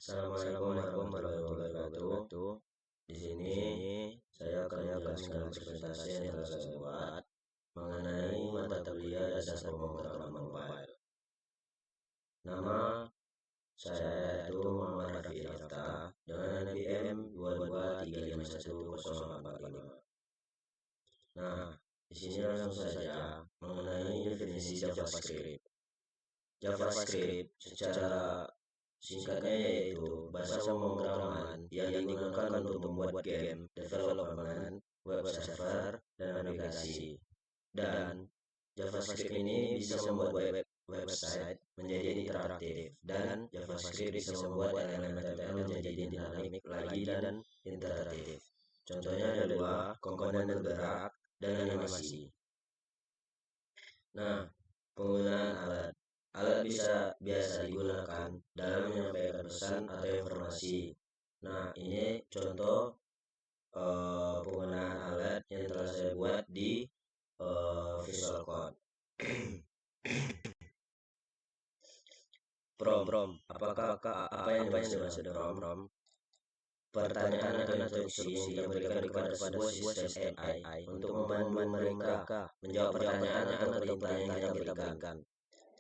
Assalamualaikum warahmatullahi wabarakatuh. Di sini saya akan menjelaskan presentasi yang telah saya buat mengenai mata kuliah dasar pemrograman mobile. Nama saya itu Muhammad Rafi Rafta dengan NPM 223510445. Nah, di sini langsung saja mengenai definisi JavaScript. JavaScript secara singkatnya yaitu bahasa pemrograman yang digunakan untuk membuat game, development, web server, dan navigasi. Dan JavaScript ini bisa membuat website menjadi interaktif, dan JavaScript bisa membuat elemen HTML menjadi dinamik lagi dan interaktif. Contohnya ada dua, komponen bergerak dan animasi. Nah, penggunaan alat. Alat biasa digunakan dalam menyampaikan pesan atau informasi. Nah, ini contoh penggunaan alat yang telah saya buat di Visual Code. Prompt. Apa yang dimaksud dengan prompt? Pertanyaan atau instruksi yang diberikan kepada sebuah sistem AI untuk membantu mereka menjawab pertanyaan atau perintah yang kita berikan.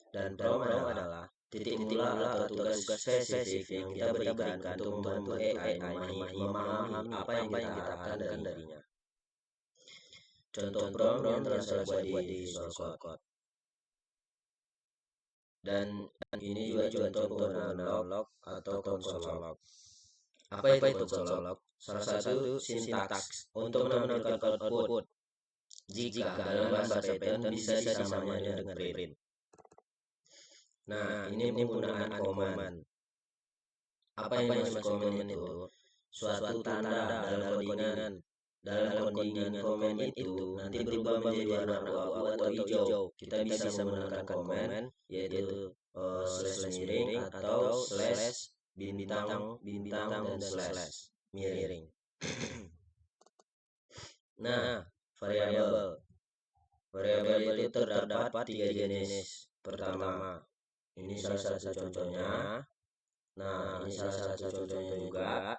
Dan prompt adalah titik mula atau tugas spesifik yang kita berikan untuk membantu AI memahami apa yang kita harapkan darinya. Contoh prompt yang telah saya buat di Visual Code. Dan ini juga contoh penggunaan log atau console log. Apa itu console log? Salah satu sintaks untuk menampilkan output. Jika dalam bahasa Python bisa disamakan dengan print. Nah, ini penggunaan command. Apa yang dimaksud command itu? Suatu tanda dalam codingan command itu nanti berubah menjadi warna abu atau hijau. Kita bisa menggunakan command yaitu slash miring atau slash bintang dan slash miring. Nah, variabel itu terdapat 3 jenis. Pertama, ini salah satu contohnya. Nah, ini salah satu contohnya juga.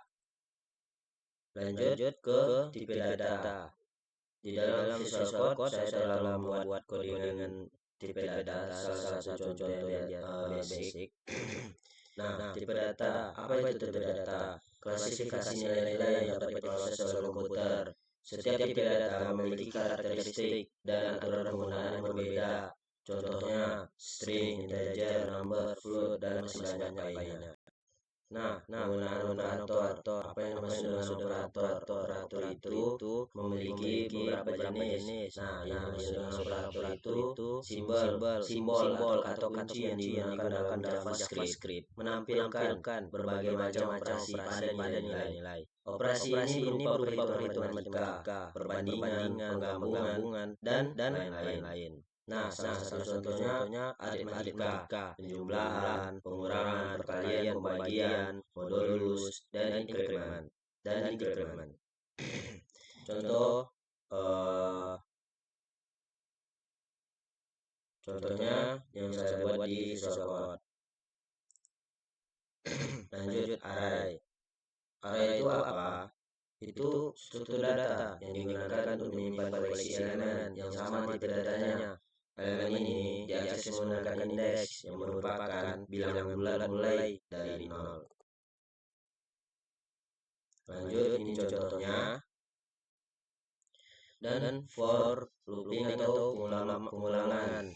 Lanjut ke tipe data. Di dalam Visual Code saya telah membuat codingan tipe data, salah satu contoh yang basic. Nah, tipe data. Apa itu tipe data? Klasifikasi nilai-nilai yang dapat diproses oleh komputer. Setiap tipe data memiliki karakteristik dan aturan penggunaan yang berbeda. Contohnya string, integer, number, float, dan masih banyak lainnya. Nah, penggunaan operator. Apa yang dimaksud dengan operator itu memiliki beberapa jenis. Nah, yang dimaksud dengan operator itu simbol atau kunci yang digunakan dalam JavaScript menampilkan berbagai macam operasi pada nilai-nilai. Operasi ini berupa perhitungan matematika, perbandingan, penggabungan, dan lain-lain. Nah, salah satu contohnya aritmatika, penjumlahan, pengurangan, perkalian, pembagian, modulus, dan inkremen. Contohnya yang saya buat di Visual Code. Lanjut, array. Array itu apa? Itu struktur data yang digunakan untuk menyimpan koleksi elemen yang sama tipe datanya. Elemen ini diakses menggunakan indeks yang merupakan bilangan bulat mulai dari 0. Lanjut, ini contohnya. Dan for looping atau pengulangan.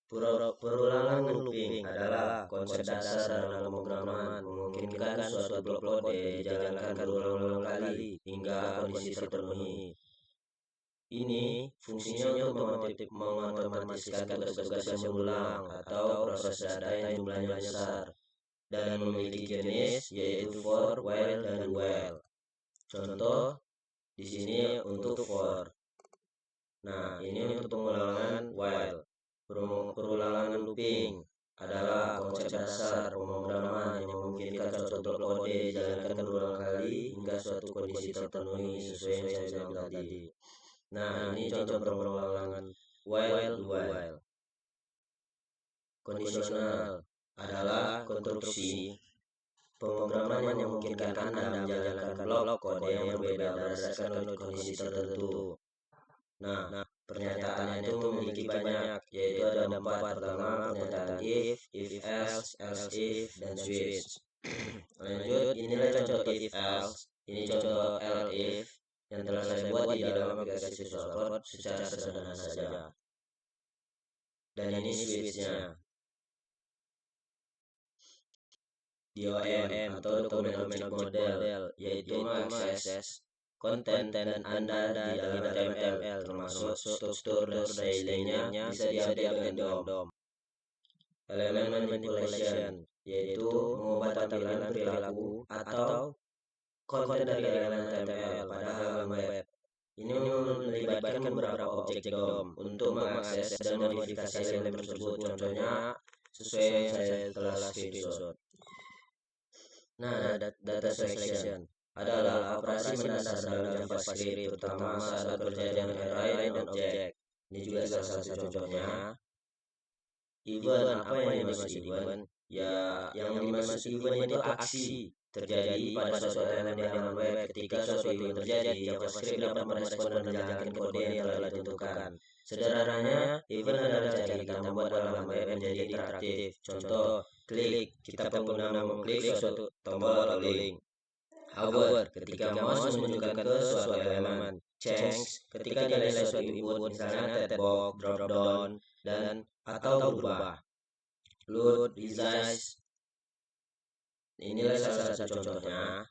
Perulangan looping adalah konsep dasar dalam pemrograman, memungkinkan suatu blok kode dijalankan berulang-ulang kali hingga kondisi terpenuhi. Ini fungsinya untuk mengotomatiskan tugas-tugas yang berulang atau proses data yang jumlahnya besar dan memiliki jenis yaitu for, while, dan while. Contoh di sini untuk for. Nah, ini untuk pengulangan while. Perulangan looping adalah konsep dasar pemrograman yang memungkinkan suatu blok kode dijalankan berulang kali hingga suatu kondisi terpenuhi sesuai yang saya bilang tadi. Nah, ini contoh pengulangan while. Kondisional adalah konstruksi pemrograman yang memungkinkan Anda menjalankan blok kode yang berbeda berdasarkan kondisi tertentu. Nah, pernyataannya itu memiliki banyak, yaitu ada 4. Pertama, pernyataan if else, else if, dan switch. Lanjut, inilah contoh if else, ini contoh else if yang telah saya buat di dalam aplikasi Visual Code secara sederhana saja. Dan ini switch-nya. DOM atau Document Object Model, yaitu mengakses konten Anda di dalam HTML, termasuk struktur dan stylingnya bisa diupdate dengan DOM. Elemen Manipulation, yaitu mengubah tampilan perilaku atau konten dari elemen HTML pada halaman web. Ini melibatkan beberapa objek DOM untuk mengakses dan modifikasi elemen tersebut. Contohnya sesuai yang saya telah screenshot. Nah, data selection adalah operasi mendasar dalam JavaScript, terutama saat bekerja dengan array dan objek. Ini juga salah satu contohnya. Event, apa yang dimaksud event? Ya, yang dimaksud event itu aksi terjadi pada suatu elemen di halaman web. Ketika suatu event terjadi, JavaScript dapat merespon dan menjalankan kode yang telah ditentukan. Sederhananya, event adalah cara kita membuat halaman web menjadi interaktif. Contoh, klik, kita pengguna mengklik suatu tombol atau link. Hover, ketika mouse menunjukkan ke suatu elemen. Change, ketika nilai suatu input, misalnya text drop down, dan atau berubah. Load, resize, inilah salah satu contohnya.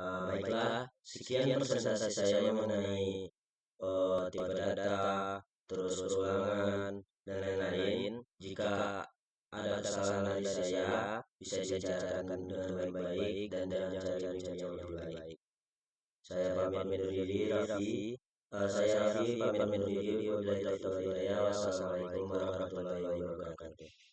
Baiklah, sekian presentasi saya mengenai tipe data, terus ulangan, dan lain-lain. Jika ada kesalahan dari saya, bisa dicatatkan dengan baik-baik dan jangan cari yang lebih baik. Saya pamit undur diri, Raffi. Saya Raffi pamit undur diri. Wabillahi taufiq wal hidayah. Wassalamualaikum warahmatullahi wabarakatuh.